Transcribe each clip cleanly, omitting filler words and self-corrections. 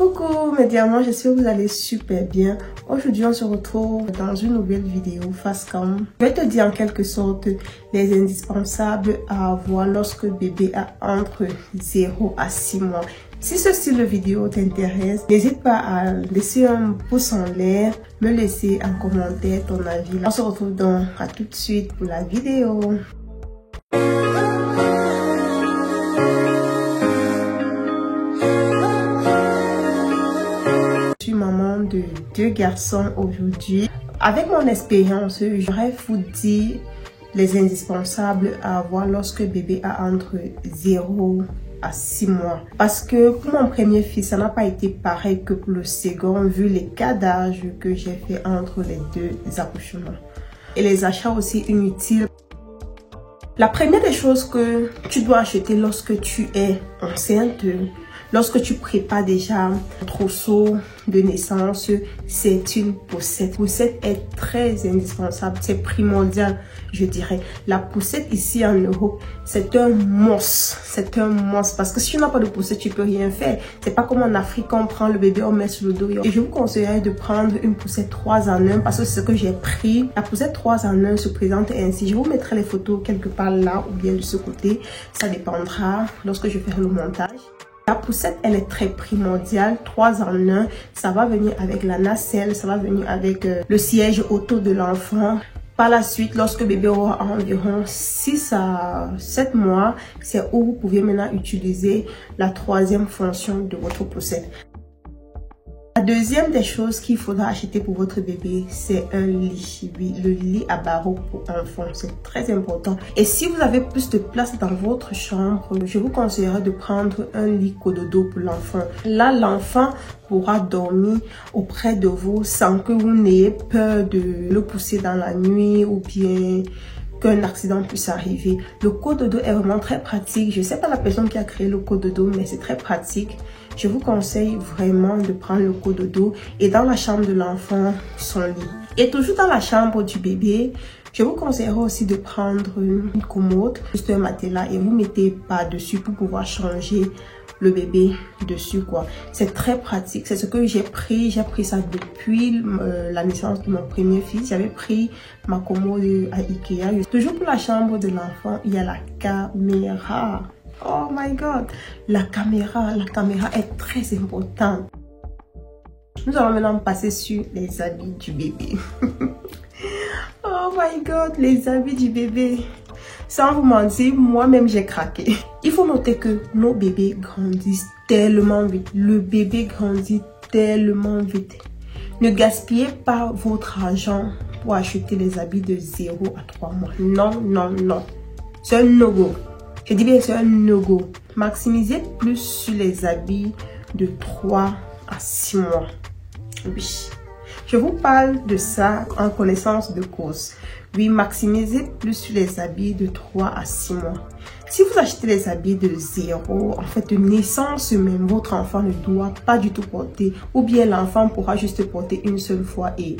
Coucou mes diamants, j'espère que vous allez super bien. Aujourd'hui on se retrouve dans une nouvelle vidéo face cam. Je vais te dire en quelque sorte les indispensables à avoir lorsque bébé a entre 0 à 6 mois. Si ce style de vidéo t'intéresse, n'hésite pas à laisser un pouce en l'air, me laisser en commentaire ton avis. On se retrouve donc à tout de suite pour la vidéo. Je suis maman de 2 garçons aujourd'hui. Avec mon expérience, j'aurais vous dire les indispensables à avoir lorsque bébé a entre 0 à 6 mois. Parce que pour mon premier fils, ça n'a pas été pareil que pour le second, vu les cas d'âge que j'ai fait entre les 2 accouchements. Et les achats aussi inutiles. La première des choses que tu dois acheter lorsque tu es enceinte, lorsque tu prépares déjà un trousseau de naissance, c'est une poussette. La poussette est très indispensable, c'est primordial, je dirais. La poussette ici en Europe, c'est un must. C'est un must parce que si tu n'as pas de poussette, tu peux rien faire. C'est pas comme en Afrique, on prend le bébé, on met sur le dos. Et je vous conseillerais de prendre une poussette 3 en 1 parce que c'est ce que j'ai pris. La poussette 3 en 1 se présente ainsi. Je vous mettrai les photos quelque part là ou bien de ce côté. Ça dépendra lorsque je ferai le montage. La poussette, elle est très primordiale, 3 en 1. Ça va venir avec la nacelle, ça va venir avec le siège auto de l'enfant. Par la suite, lorsque bébé aura environ 6 à 7 mois, c'est où vous pouvez maintenant utiliser la 3e fonction de votre poussette. La deuxième des choses qu'il faudra acheter pour votre bébé, c'est un lit. Oui, le lit à barreaux pour enfants, c'est très important. Et si vous avez plus de place dans votre chambre, je vous conseillerais de prendre un lit cododo pour l'enfant. Là, l'enfant pourra dormir auprès de vous sans que vous n'ayez peur de le pousser dans la nuit ou bien qu'un accident puisse arriver. Le cododo est vraiment très pratique. Je ne sais pas la personne qui a créé le cododo, mais c'est très pratique. Je vous conseille vraiment de prendre le cododo et dans la chambre de l'enfant, son lit. Et toujours dans la chambre du bébé, je vous conseillerais aussi de prendre une commode, juste un matelas et vous mettez par-dessus pour pouvoir changer le bébé dessus quoi. C'est très pratique, c'est ce que j'ai pris ça depuis la naissance de mon premier fils. J'avais pris ma commode à Ikea. Toujours pour la chambre de l'enfant, il y a la caméra. Oh my god, la caméra est très importante. Nous allons maintenant passer sur les habits du bébé. Oh my god, les habits du bébé. Sans vous mentir, moi-même j'ai craqué. Il faut noter que nos bébés grandissent tellement vite. Le bébé grandit tellement vite. Ne gaspillez pas votre argent pour acheter les habits de 0 à 3 mois. Non, non, non. C'est un no-go. Je dis bien c'est un no-go. Maximisez plus sur les habits de 3 à 6 mois. Oui. Je vous parle de ça en connaissance de cause. Oui, maximisez plus sur les habits de 3 à 6 mois. Si vous achetez les habits de 0, en fait de naissance même, votre enfant ne doit pas du tout porter. Ou bien l'enfant pourra juste porter une seule fois et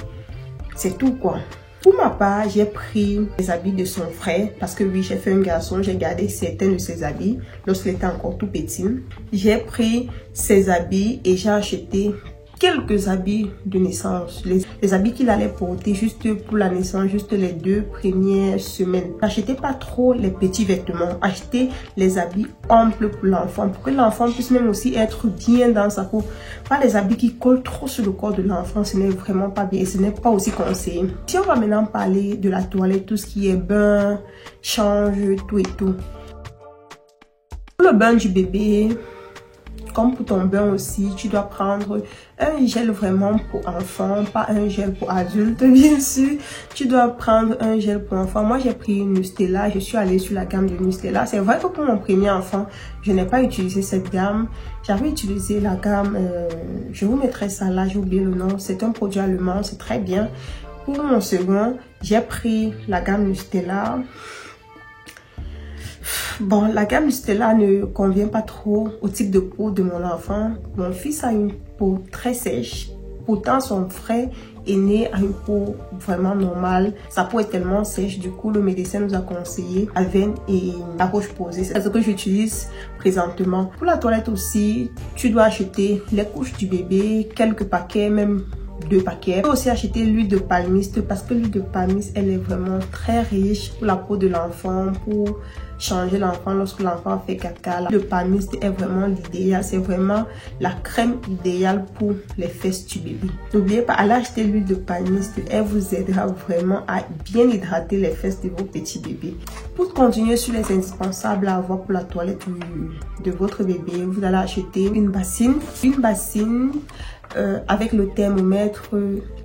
c'est tout quoi. Pour ma part, j'ai pris les habits de son frère parce que oui, j'ai fait un garçon, j'ai gardé certains de ses habits lorsqu'il était encore tout petit. J'ai pris ses habits et j'ai acheté quelques habits de naissance, les habits qu'il allait porter juste pour la naissance, juste les 2 premières semaines. N'achetez pas trop les petits vêtements, achetez les habits amples pour l'enfant, pour que l'enfant puisse même aussi être bien dans sa peau. Pas les habits qui collent trop sur le corps de l'enfant, ce n'est vraiment pas bien et ce n'est pas aussi conseillé. Si on va maintenant parler de la toilette, tout ce qui est bain, change, tout et tout. Pour le bain du bébé, comme pour ton bain aussi, tu dois prendre un gel vraiment pour enfant, pas un gel pour adulte, bien sûr. Tu dois prendre un gel pour enfant. Moi, j'ai pris Nustela. Je suis allée sur la gamme de Nustela. C'est vrai que pour mon premier enfant, je n'ai pas utilisé cette gamme. J'avais utilisé la gamme, je vous mettrai ça là, j'ai oublié le nom. C'est un produit allemand, c'est très bien. Pour mon second, j'ai pris la gamme Nustela. Bon, la gamme Nustela ne convient pas trop au type de peau de mon enfant. Mon fils a une peau très sèche. Pourtant, son frère, est né à une peau vraiment normale. Sa peau est tellement sèche, du coup le médecin nous a conseillé Aven et la Roche-Posay. C'est ce que j'utilise présentement. Pour la toilette aussi, tu dois acheter les couches du bébé, quelques paquets, même 2 paquets. Tu peux aussi acheter l'huile de palmiste parce que l'huile de palmiste, elle est vraiment très riche pour la peau de l'enfant, pour changer l'enfant lorsque l'enfant fait caca. L'huile de palmiste est vraiment l'idéal, c'est vraiment la crème idéale pour les fesses du bébé. N'oubliez pas, allez acheter l'huile de palmiste, elle vous aidera vraiment à bien hydrater les fesses de vos petits bébés. Pour continuer sur les indispensables à avoir pour la toilette de votre bébé, vous allez acheter une bassine. Avec le thermomètre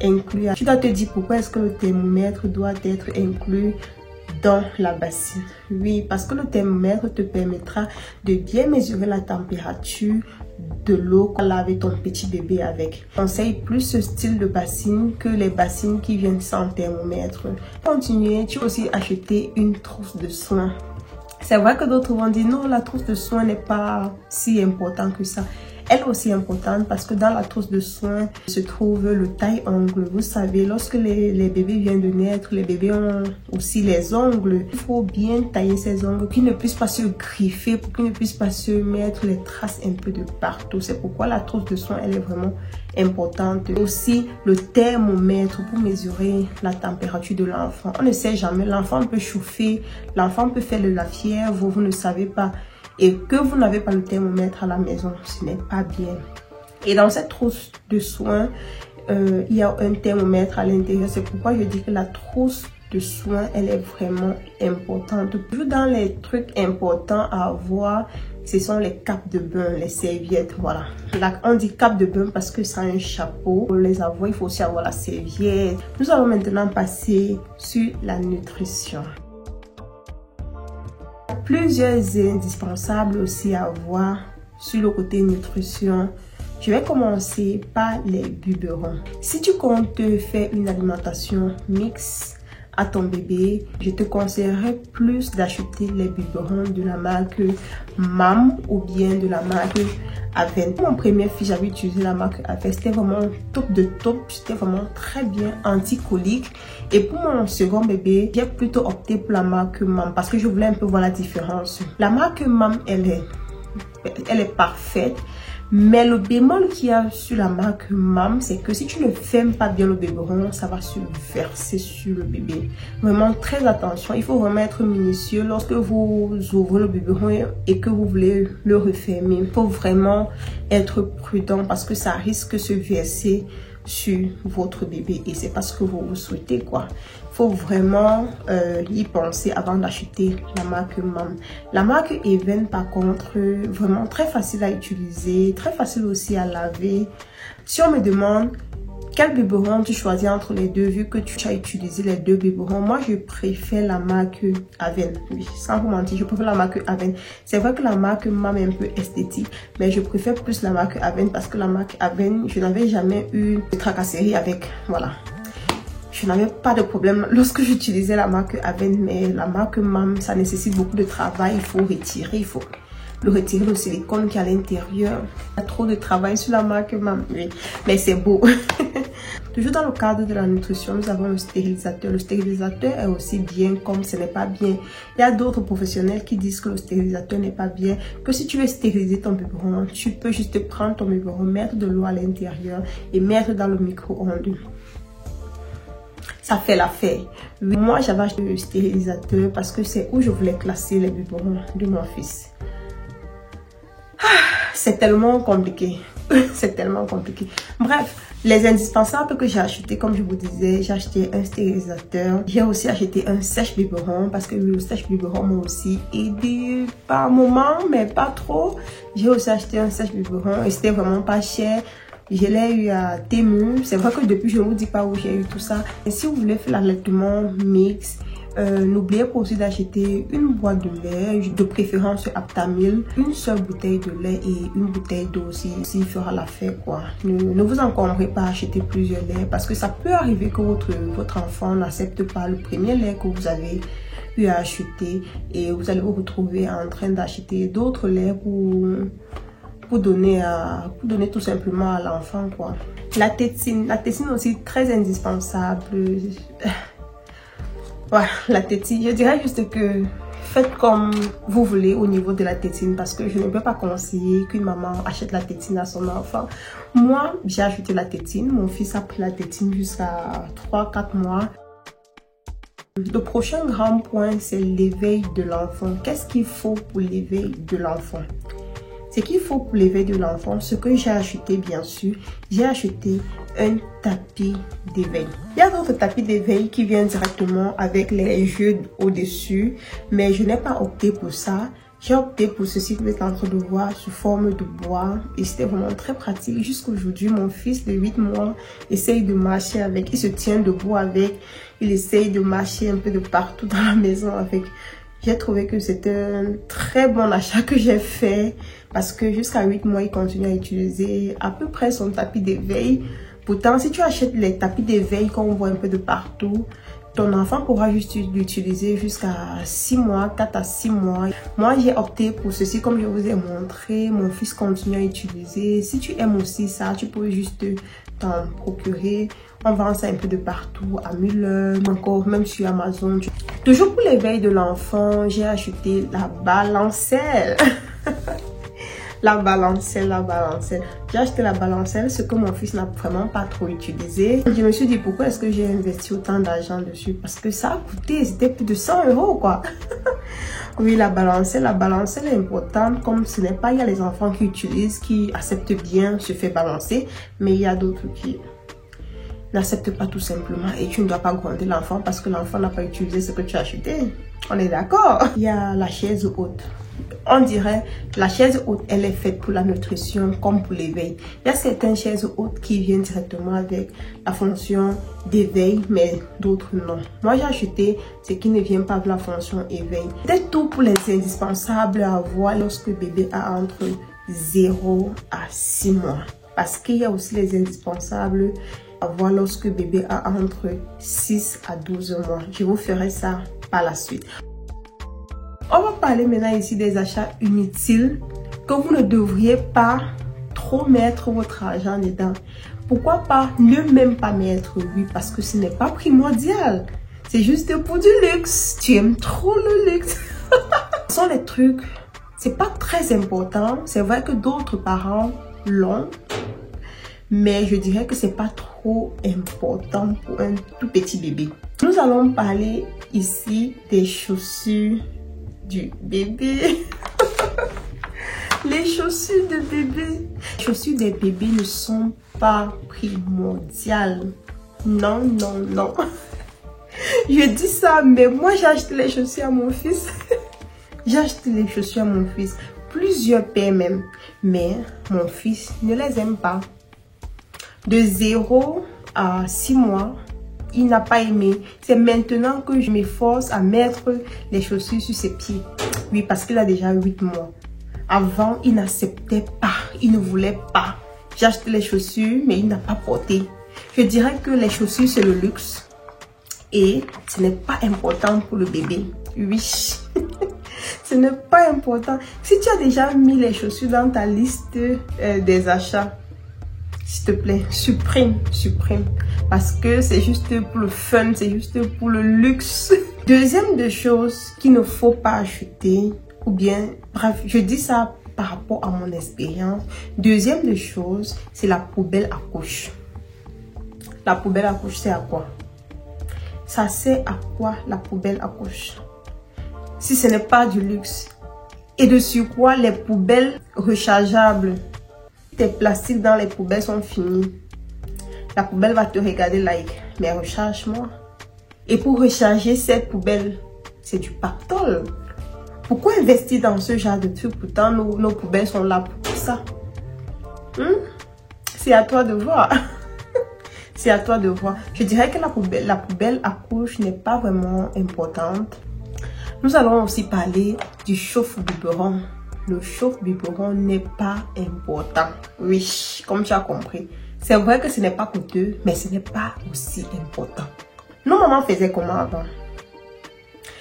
inclus. Tu dois te dire pourquoi est-ce que le thermomètre doit être inclus dans la bassine. Oui, parce que le thermomètre te permettra de bien mesurer la température de l'eau qu'on laver ton petit bébé avec. Je conseille plus ce style de bassine que les bassines qui viennent sans thermomètre. Pour continuer, tu peux aussi acheter une trousse de soins. C'est vrai que d'autres vont dire non, la trousse de soins n'est pas si importante que ça. Elle est aussi importante parce que dans la trousse de soins se trouve le taille-ongle. Vous savez, lorsque les bébés viennent de naître, les bébés ont aussi les ongles. Il faut bien tailler ces ongles pour qu'ils ne puissent pas se griffer, pour qu'ils ne puissent pas se mettre les traces un peu de partout. C'est pourquoi la trousse de soins, elle est vraiment importante. Aussi, le thermomètre pour mesurer la température de l'enfant. On ne sait jamais, l'enfant peut chauffer, l'enfant peut faire de la fièvre, vous ne savez pas. Et que vous n'avez pas le thermomètre à la maison, ce n'est pas bien. Et dans cette trousse de soins, il y a un thermomètre à l'intérieur. C'est pourquoi je dis que la trousse de soins, elle est vraiment importante. Toujours dans les trucs importants à avoir, ce sont les capes de bain, les serviettes, voilà. Là, on dit cape de bain parce que ça a un chapeau. Pour les avoir, il faut aussi avoir la serviette. Nous allons maintenant passer sur la nutrition. Plusieurs indispensables aussi à voir sur le côté nutrition. Je vais commencer par les biberons. Si tu comptes faire une alimentation mixte à ton bébé, je te conseillerais plus d'acheter les biberons de la marque Mam ou bien de la marque Aven. Pour mon premier fils, j'avais utilisé la marque Aven. C'était vraiment top de top. C'était vraiment très bien anti-colique. Et pour mon second bébé, j'ai plutôt opté pour la marque Mam parce que je voulais un peu voir la différence. La marque Mam, elle est parfaite. Mais le bémol qu'il y a sur la marque Mam, c'est que si tu ne fermes pas bien le biberon, ça va se verser sur le bébé. Vraiment très attention, il faut vraiment être minutieux lorsque vous ouvrez le biberon et que vous voulez le refermer. Il faut vraiment être prudent parce que ça risque de se verser sur votre bébé et c'est pas ce que vous souhaitez quoi. Il faut vraiment y penser avant d'acheter la marque Mam. La marque Aven par contre, vraiment très facile à utiliser, très facile aussi à laver. Si on me demande quel biberon tu choisis entre les deux, vu que tu as utilisé les deux biberons, moi je préfère la marque Aven. Oui, sans vous mentir, je préfère la marque Aven. C'est vrai que la marque Mam est un peu esthétique, mais je préfère plus la marque Aven parce que la marque Aven, je n'avais jamais eu de tracasserie avec. Voilà. Je n'avais pas de problème lorsque j'utilisais la marque Aven, mais la marque Mam, ça nécessite beaucoup de travail. Il faut retirer, il faut retirer le silicone qui est à l'intérieur. Il y a trop de travail sur la marque Mam, oui, mais c'est beau. Toujours dans le cadre de la nutrition, nous avons le stérilisateur. Le stérilisateur est aussi bien comme ce n'est pas bien. Il y a d'autres professionnels qui disent que le stérilisateur n'est pas bien. Que si tu veux stériliser ton biberon, tu peux juste prendre ton biberon, mettre de l'eau à l'intérieur et mettre dans le micro-ondes. Ça fait l'affaire. Moi, j'avais acheté le stérilisateur parce que c'est où je voulais classer les biberons de mon fils. C'est tellement compliqué. C'est tellement compliqué. Bref, les indispensables que j'ai acheté, comme je vous disais, j'ai acheté un stérilisateur. J'ai aussi acheté un sèche-biberon parce que le sèche-biberon m'a aussi aidé par moment, mais pas trop. J'ai aussi acheté un sèche-biberon et c'était vraiment pas cher. Je l'ai eu à Temu. C'est vrai que depuis, je ne vous dis pas où j'ai eu tout ça. Et si vous voulez faire l'allaitement mix, n'oubliez pas aussi d'acheter une boîte de lait, de préférence Aptamil, une seule bouteille de lait et une bouteille d'eau aussi, s'il fera l'affaire quoi. Ne vous encombrez pas à acheter plusieurs laits parce que ça peut arriver que votre enfant n'accepte pas le premier lait que vous avez eu à acheter et vous allez vous retrouver en train d'acheter d'autres laits pour donner tout simplement à l'enfant, quoi. La tétine aussi très indispensable. Ouais, la tétine, je dirais juste que faites comme vous voulez au niveau de la tétine, parce que je ne peux pas conseiller qu'une maman achète la tétine à son enfant. Moi, j'ai acheté la tétine, mon fils a pris la tétine jusqu'à 3-4 mois. Le prochain grand point, c'est l'éveil de l'enfant. Qu'est-ce qu'il faut pour l'éveil de l'enfant? Ce qu'il faut pour l'éveil de l'enfant, ce que j'ai acheté, bien sûr, j'ai acheté un tapis d'éveil. Il y a d'autres tapis d'éveil qui viennent directement avec les jeux au-dessus, mais je n'ai pas opté pour ça. J'ai opté pour ceci que vous êtes en train de voir sous forme de bois, et c'était vraiment très pratique. Jusqu'aujourd'hui, mon fils de 8 mois essaye de marcher avec, il se tient debout avec, il essaye de marcher un peu de partout dans la maison avec. J'ai trouvé que c'était un très bon achat que j'ai fait, parce que jusqu'à 8 mois, il continue à utiliser à peu près son tapis d'éveil. Pourtant, si tu achètes les tapis d'éveil qu'on voit un peu de partout, ton enfant pourra juste l'utiliser jusqu'à 6 mois, 4 à 6 mois. Moi, j'ai opté pour ceci, comme je vous ai montré. Mon fils continue à utiliser. Si tu aimes aussi ça, tu peux juste t'en procurer. On vend ça un peu de partout, à Müller, encore même sur Amazon. Toujours pour l'éveil de l'enfant, j'ai acheté la balancelle. La balancelle. J'ai acheté la balancelle, ce que mon fils n'a vraiment pas trop utilisé. Je me suis dit, pourquoi est-ce que j'ai investi autant d'argent dessus? Parce que ça a coûté, c'était plus de 100 € quoi. Oui, la balancelle est importante. Comme ce n'est pas, il y a les enfants qui utilisent, qui acceptent bien, se fait balancer. Mais il y a d'autres qui n'acceptent pas tout simplement. Et tu ne dois pas gronder l'enfant parce que l'enfant n'a pas utilisé ce que tu as acheté. On est d'accord? Il y a la chaise haute. On dirait la chaise haute, elle est faite pour la nutrition comme pour l'éveil. Il y a certaines chaises hautes qui viennent directement avec la fonction d'éveil, mais d'autres non. Moi, j'ai acheté ce qui ne vient pas avec la fonction éveil. C'est tout pour les indispensables à avoir lorsque bébé a entre 0 à 6 mois. Parce qu'il y a aussi les indispensables à voir lorsque bébé a entre 6 à 12 mois. Je vous ferai ça par la suite. On va parler maintenant ici des achats inutiles que vous ne devriez pas trop mettre votre argent dedans. Pourquoi pas ne même pas mettre? Oui, parce que ce n'est pas primordial. C'est juste pour du luxe. Tu aimes trop le luxe. Ce sont les trucs, c'est pas très important. C'est vrai que d'autres parents l'ont. Mais je dirais que c'est pas trop important pour un tout petit bébé. Nous allons parler ici des chaussures du bébé. Les chaussures de bébé. Les chaussures des bébés ne sont pas primordiales. Non. Je dis ça, mais moi j'ai acheté les chaussures à mon fils. J'ai acheté les chaussures à mon fils. Plusieurs paires même. Mais mon fils ne les aime pas. De 0 à 6 mois, il n'a pas aimé. C'est maintenant que je m'efforce à mettre les chaussures sur ses pieds. Oui, parce qu'il a déjà 8 mois. Avant, il n'acceptait pas. Il ne voulait pas. J'ai acheté les chaussures, mais il n'a pas porté. Je dirais que les chaussures, c'est le luxe. Et ce n'est pas important pour le bébé. Oui. Ce n'est pas important. Si tu as déjà mis les chaussures dans ta liste des achats, s'il te plaît, supprime. Parce que c'est juste pour le fun, c'est juste pour le luxe. Deuxième des choses qu'il ne faut pas acheter, ou bien, bref, je dis ça par rapport à mon expérience. Deuxième des choses, c'est la poubelle à couche. La poubelle à couche, c'est à quoi? Ça sert à quoi la poubelle à couche? Si ce n'est pas du luxe. Et de surcroît, les poubelles rechargeables. Tes plastiques dans les poubelles sont finis. La poubelle va te regarder like, mais recharge-moi. Et pour recharger cette poubelle, c'est du pactole. Pourquoi investir dans ce genre de trucs? Pourtant, nos poubelles sont là pour ça. C'est à toi de voir. C'est à toi de voir. Je dirais que la poubelle à couche n'est pas vraiment importante. Nous allons aussi parler du chauffe-biberon. Le chauffe-biberon n'est pas important. Oui, comme tu as compris. C'est vrai que ce n'est pas coûteux, mais ce n'est pas aussi important. Nos mamans faisaient comment avant?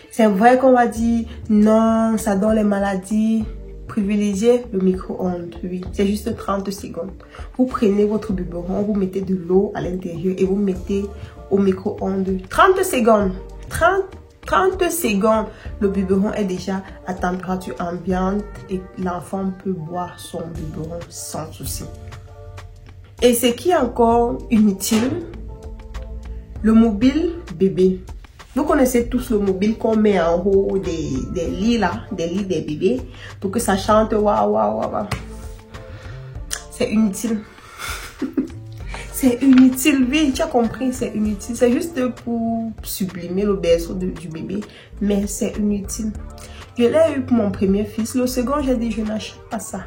C'est vrai qu'on va dire, non, ça donne les maladies. privilégiez le micro-ondes. Oui, c'est juste 30 secondes. Vous prenez votre biberon, vous mettez de l'eau à l'intérieur et vous mettez au micro-ondes. 30 secondes. 30 secondes. Le biberon est déjà à température ambiante et l'enfant peut boire son biberon sans souci. Et ce qui est encore inutile, le mobile bébé. Vous connaissez tous le mobile qu'on met en haut des lits là, des lits des bébés, pour que ça chante waouh waouh waouh. C'est inutile. C'est inutile, oui, tu as compris, c'est inutile. C'est juste pour sublimer le berceau du bébé, mais c'est inutile. Je l'ai eu pour mon premier fils. Le second, j'ai dit, je n'achète pas ça.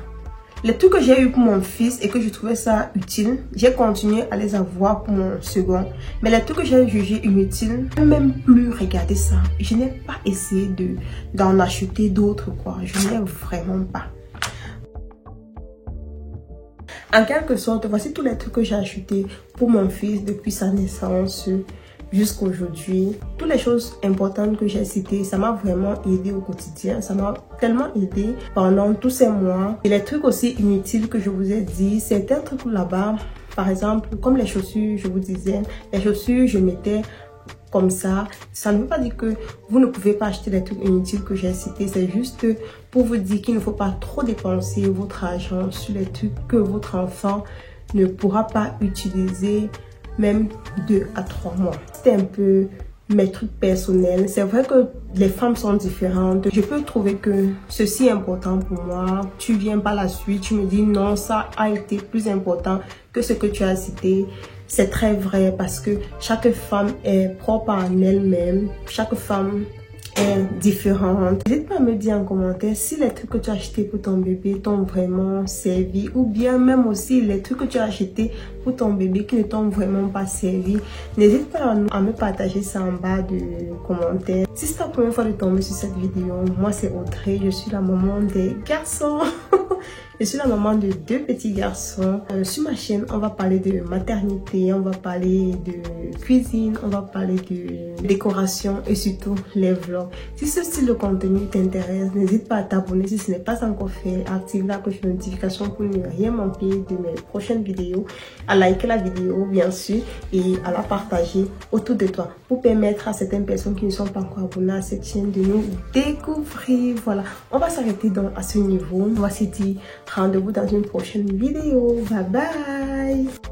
Les trucs que j'ai eu pour mon fils et que je trouvais ça utile, j'ai continué à les avoir pour mon second. Mais les trucs que j'ai jugé inutiles, je n'ai même plus regardé ça. Je n'ai pas essayé d'en acheter d'autres, quoi. Je n'ai vraiment pas. En quelque sorte, voici tous les trucs que j'ai achetés pour mon fils depuis sa naissance jusqu'à aujourd'hui. Toutes les choses importantes que j'ai citées, ça m'a vraiment aidé au quotidien. Ça m'a tellement aidé pendant tous ces mois. Et les trucs aussi inutiles que je vous ai dit, certains trucs là-bas, par exemple, comme les chaussures, je vous disais, les chaussures, je mettais comme ça. Ça ne veut pas dire que vous ne pouvez pas acheter les trucs inutiles que j'ai cités. C'est juste pour vous dire qu'il ne faut pas trop dépenser votre argent sur les trucs que votre enfant ne pourra pas utiliser même 2 à 3 mois. C'était un peu mes trucs personnels. C'est vrai que les femmes sont différentes. Je peux trouver que ceci est important pour moi. Tu viens par la suite, tu me dis non, ça a été plus important que ce que tu as cité. C'est très vrai parce que chaque femme est propre en elle-même. Chaque femme est différente. N'hésite pas à me dire en commentaire si les trucs que tu as achetés pour ton bébé t'ont vraiment servi, ou bien même aussi les trucs que tu as achetés pour ton bébé qui ne t'ont vraiment pas servi. N'hésite pas à me partager ça en bas de commentaires. Si c'est ta première fois de tomber sur cette vidéo, moi c'est Audrey, je suis la maman des garçons. Je suis la maman de 2 petits garçons. Sur ma chaîne, on va parler de maternité, on va parler de cuisine, on va parler de décoration et surtout les vlogs. Si ce style de contenu t'intéresse, n'hésite pas à t'abonner si ce n'est pas encore fait. Active la cloche de notification pour ne rien manquer de mes prochaines vidéos. À liker la vidéo, bien sûr, et à la partager autour de toi pour permettre à certaines personnes qui ne sont pas encore abonnées à cette chaîne de nous découvrir. Voilà, on va s'arrêter à ce niveau. On va se dire rendez-vous dans une prochaine vidéo. Bye bye.